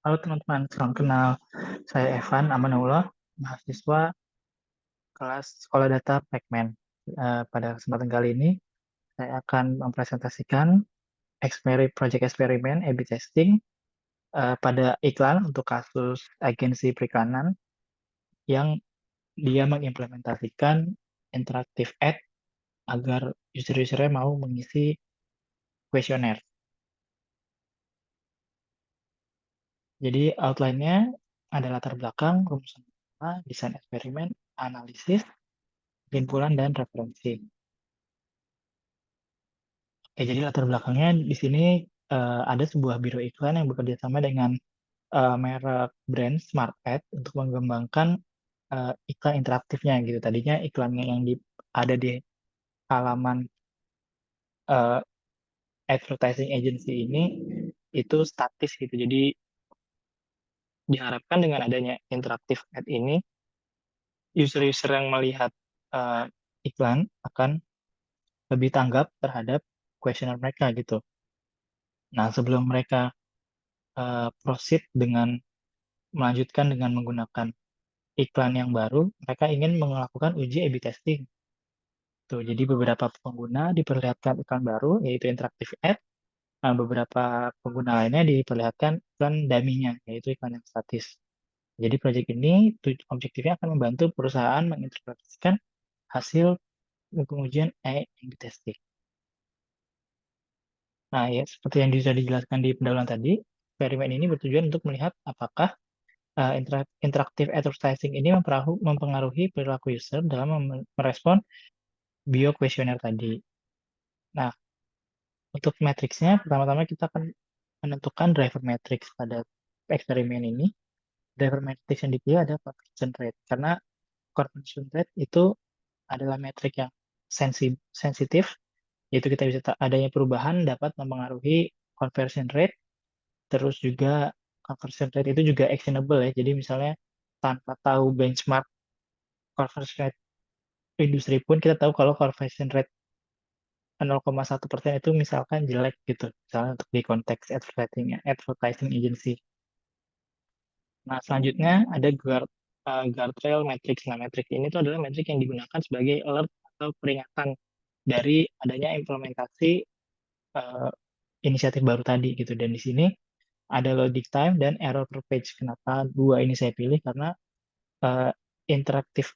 Halo teman-teman, salam kenal. Saya Evan Amanullah, mahasiswa kelas Sekolah Data Pacman. Pada kesempatan kali ini, saya akan mempresentasikan project eksperimen A/B testing pada iklan untuk kasus agensi periklanan yang dia mengimplementasikan interaktif ad agar user-usernya mau mengisi kuesioner. Jadi outline-nya ada latar belakang, rumusan utama, desain eksperimen, analisis, kesimpulan, dan referensi. Oke, jadi latar belakangnya di sini ada sebuah biro iklan yang bekerja sama dengan merek brand Smart Ad untuk mengembangkan iklan interaktifnya gitu. Tadinya iklannya yang ada di halaman eh, advertising agency ini itu statis gitu. Jadi diharapkan dengan adanya interaktif ad ini, user-user yang melihat eh, iklan akan lebih tanggap terhadap kuesioner mereka gitu. Nah, sebelum mereka proceed dengan melanjutkan dengan menggunakan iklan yang baru, mereka ingin melakukan uji A/B testing. Tuh, jadi beberapa pengguna diperlihatkan iklan baru, yaitu interactive ad. Nah, beberapa pengguna lainnya diperlihatkan iklan dummy-nya, yaitu iklan yang statis. Jadi proyek ini objektifnya akan membantu perusahaan menginterpretasikan hasil pengujian A/B testing. Nah, ya seperti yang sudah dijelaskan di pendahuluan tadi, eksperimen ini bertujuan untuk melihat apakah interaktif advertising ini mempengaruhi perilaku user dalam merespon bio kuesioner tadi. Nah, untuk matriksnya, pertama-tama kita akan menentukan driver matrix pada eksperimen ini. Driver matrix yang dipilih ada conversion rate, karena conversion rate itu adalah metrik yang sensitif, yaitu kita bisa adanya perubahan dapat mempengaruhi conversion rate, terus juga conversion rate itu juga actionable ya, jadi misalnya tanpa tahu benchmark conversion rate industri pun kita tahu kalau conversion rate 0,1% itu misalkan jelek gitu, misalnya untuk di konteks advertising agency. Nah, selanjutnya ada guardrail matrix. Nah, matrix ini tuh adalah matrix yang digunakan sebagai alert atau peringatan dari adanya implementasi uh, inisiatif baru tadi gitu. Dan di sini ada loading time dan error per page. Kenapa dua ini saya pilih? Karena uh, interaktif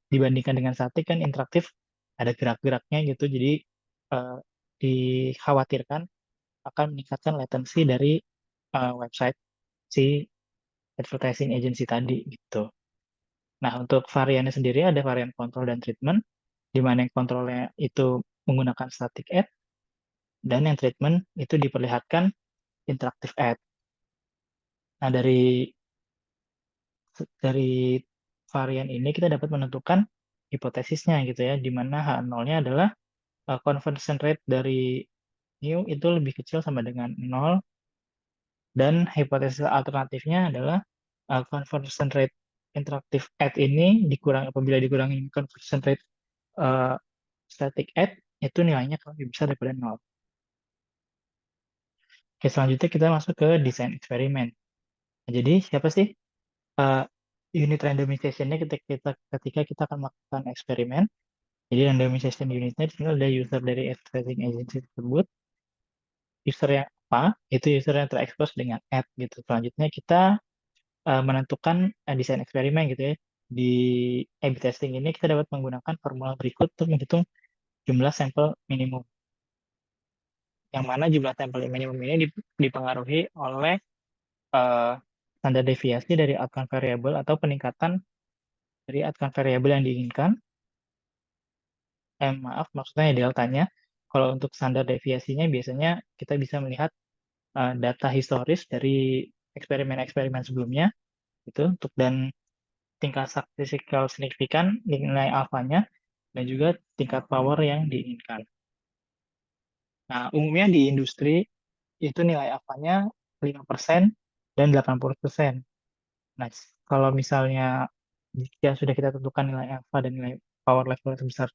dibandingkan dengan statik kan interaktif ada gerak-geraknya gitu. Jadi uh, dikhawatirkan akan meningkatkan latensi dari website si advertising agency tadi gitu. Nah, untuk variannya sendiri ada varian control dan treatment, di mana yang kontrolnya itu menggunakan static ad, dan yang treatment itu diperlihatkan interactive ad. Nah, dari varian ini kita dapat menentukan hipotesisnya gitu ya, di mana H0-nya adalah conversion rate dari new itu lebih kecil sama dengan 0, dan hipotesis alternatifnya adalah conversion rate interactive ad ini apabila dikurangi conversion rate uh, static ad itu nilainya lebih besar daripada 0. Oke, selanjutnya kita masuk ke desain eksperimen. Nah, jadi siapa sih uh, unit randomization-nya ketika kita akan melakukan eksperimen? Jadi randomization unitnya di sini ada user dari advertising agency tersebut. User yang apa? Itu user yang terekspos dengan ad gitu. Selanjutnya kita menentukan desain eksperimen gitu ya. Di A/B testing ini kita dapat menggunakan formula berikut untuk menghitung jumlah sampel minimum. Yang mana jumlah sampel minimum ini dipengaruhi oleh eh, standar deviasi dari outcome variable atau peningkatan dari outcome variable yang diinginkan. Maaf, maksudnya deltanya. Kalau untuk standar deviasinya biasanya kita bisa melihat data historis dari eksperimen-eksperimen sebelumnya itu dan tingkat statistical signifikan nilai alfanya dan juga tingkat power yang diinginkan. Nah, umumnya di industri itu nilai alfanya 5% dan 80%. Nah, kalau misalnya jika sudah kita tentukan nilai alfa dan nilai power level sebesar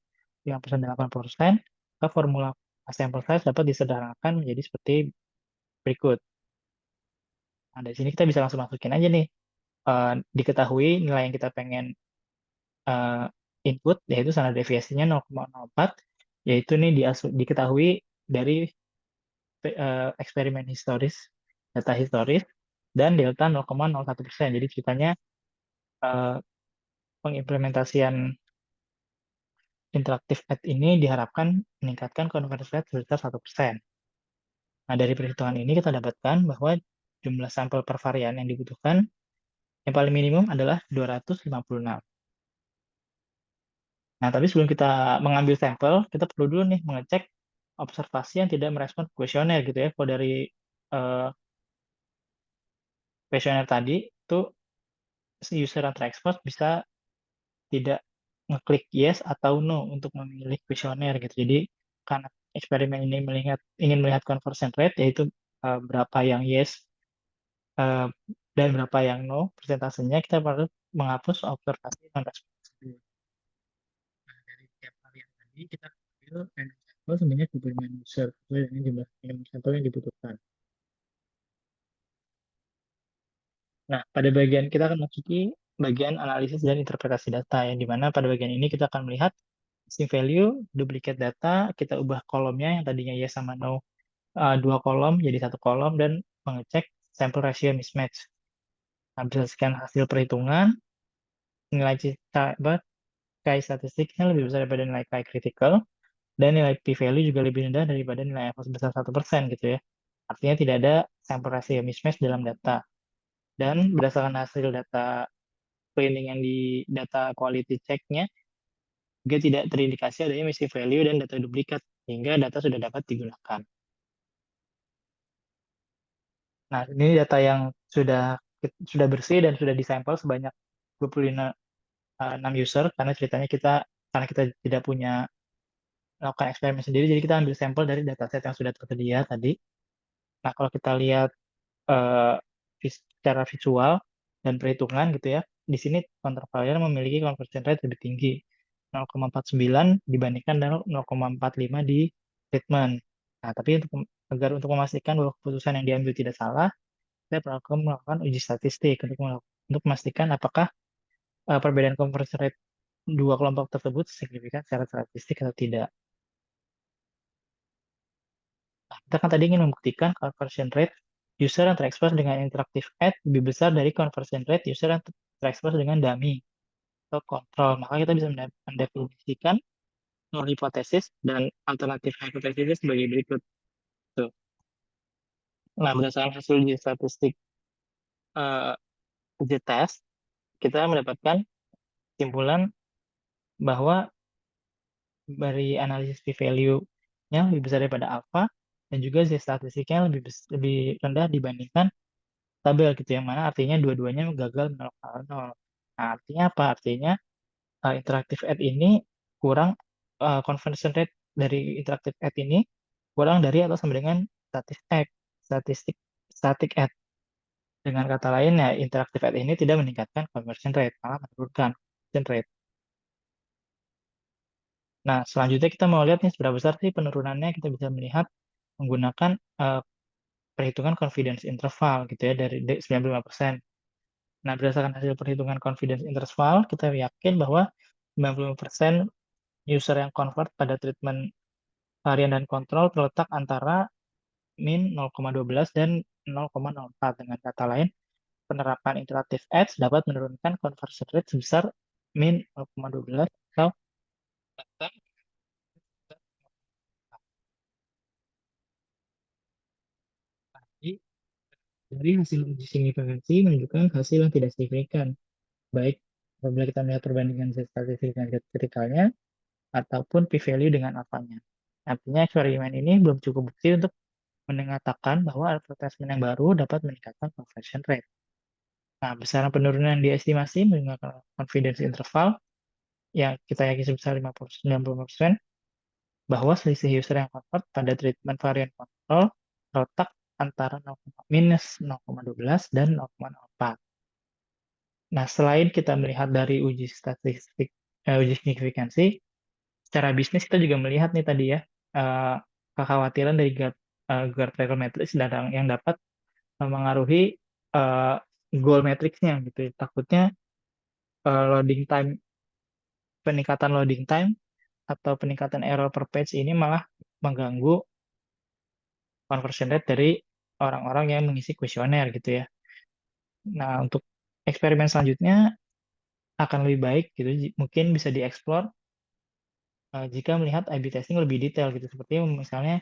5% dan 80%, maka formula sample size dapat disederhanakan menjadi seperti berikut. Nah, dari sini kita bisa langsung masukin aja nih, diketahui nilai yang kita pengen eh, input, yaitu standar deviasinya 0,04, yaitu nih diketahui dari eksperimen historis, data historis, dan delta 0,01%. Jadi ceritanya eh, pengimplementasian interaktif ad ini diharapkan meningkatkan conversion rate sebesar 1%. Nah, dari perhitungan ini kita dapatkan bahwa jumlah sampel per varian yang dibutuhkan yang paling minimum adalah 256. Nah, tapi sebelum kita mengambil sampel, kita perlu dulu nih mengecek observasi yang tidak merespon kuesioner gitu ya. Kalau dari eh, kuesioner tadi, itu si user yang terekspos bisa tidak ngeklik yes atau no untuk memilih kuesioner gitu. Jadi karena eksperimen ini ingin melihat conversion rate, yaitu berapa yang yes eh, dan berapa yang no persentasenya, kita perlu menghapus observasi non respons tersebut. Nah, dari tiap varian tadi kita ambil random sampel sebanyak 25 user sesuai dengan jumlah random sampel yang dibutuhkan. Nah, pada bagian kita akan masuki bagian analisis dan interpretasi data, yang dimana pada bagian ini kita akan melihat missing value, duplicate data, kita ubah kolomnya yang tadinya yes sama no, dua kolom jadi satu kolom, dan mengecek sample ratio mismatch. Nah, berdasarkan hasil perhitungan, nilai statistiknya lebih besar daripada nilai chi critical, dan nilai p-value juga lebih rendah daripada nilai alpha sebesar 1% gitu ya. Artinya tidak ada sample ratio mismatch dalam data. Dan berdasarkan hasil data cleaning yang di data quality check-nya, juga tidak terindikasi adanya missing value dan data duplikat, sehingga data sudah dapat digunakan. Nah, ini data yang sudah bersih dan sudah disampel sebanyak 26 user, karena ceritanya karena kita tidak punya melakukan eksperimen sendiri, jadi kita ambil sampel dari dataset yang sudah tersedia tadi. Nah, kalau kita lihat eh, secara visual dan perhitungan gitu ya, di sini kontravarian memiliki conversion rate lebih tinggi, 0,49 dibandingkan dengan 0,45 di treatment. Nah, tapi untuk memastikan bahwa keputusan yang diambil tidak salah, saya perlu melakukan uji statistik untuk memastikan apakah perbedaan conversion rate dua kelompok tersebut signifikan secara statistik atau tidak. Nah, kita kan tadi ingin membuktikan conversion rate user yang terekspos dengan interaktif ad lebih besar dari conversion rate user yang terekspos dengan dummy atau kontrol. Maka kita bisa mendefinisikan null hipotesis dan alternatif hipotesis sebagai berikut. Tuh. Nah, berdasarkan hasil uji statistik uh, test, kita mendapatkan kesimpulan bahwa dari analisis p-value-nya lebih besar daripada alpha, dan juga z statistiknya lebih rendah dibandingkan tabel gitu, yang mana artinya dua-duanya gagal 0,0. Nah, artinya apa? Artinya interactive ad ini kurang, conversion rate dari interactive ad ini kurang dari atau sama dengan statistik static ad. Dengan kata lain ya, interactive ad ini tidak meningkatkan conversion rate, malah menurunkan conversion rate. Nah, selanjutnya kita mau lihat nih seberapa besar sih penurunannya. Kita bisa melihat menggunakan perhitungan confidence interval gitu ya, dari 95%. Nah, berdasarkan hasil perhitungan confidence interval, kita yakin bahwa 90% user yang convert pada treatment varian dan kontrol terletak antara min 0,12 dan 0,04. Dengan kata lain, penerapan interactive ads dapat menurunkan conversion rate sebesar min 0,12 atau bahkan dari hasil uji signifikansi menunjukkan hasil yang tidak signifikan, baik apabila kita melihat perbandingan statistik dengan kritikalnya ataupun p-value dengan alfanya. Artinya eksperimen ini belum cukup bukti untuk mengatakan bahwa advertisement yang baru dapat meningkatkan conversion rate. Nah, besaran penurunan yang diestimasi menggunakan confidence interval yang kita yakin sebesar 50-90%, bahwa selisih user yang convert pada treatment varian kontrol terletak antara minus 0,12 dan 0,04. Nah, selain kita melihat dari uji statistik, uji signifikansi, secara bisnis kita juga melihat nih tadi ya, eh, kekhawatiran dari guard parametrics yang dapat memengaruhi eh, goal matrix-nya gitu ya. Takutnya loading time, peningkatan loading time atau peningkatan error per page ini malah mengganggu conversion rate dari orang-orang yang mengisi kuesioner gitu ya. Nah, untuk eksperimen selanjutnya akan lebih baik gitu, mungkin bisa dieksplor jika melihat A/B testing lebih detail gitu, seperti misalnya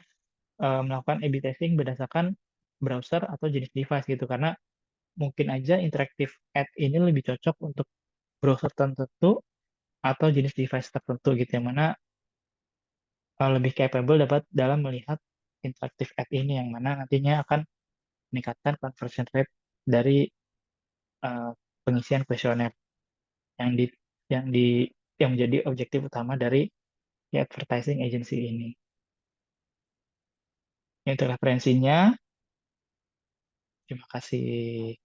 melakukan A/B testing berdasarkan browser atau jenis device gitu, karena mungkin aja interactive ad ini lebih cocok untuk browser tertentu atau jenis device tertentu gitu, yang mana lebih capable dapat dalam melihat interactive ad ini, yang mana nantinya akan meningkatkan conversion rate dari eh, pengisian kuesioner yang di yang di yang menjadi objektif utama dari advertising agency ini. Itu referensinya. Terima kasih.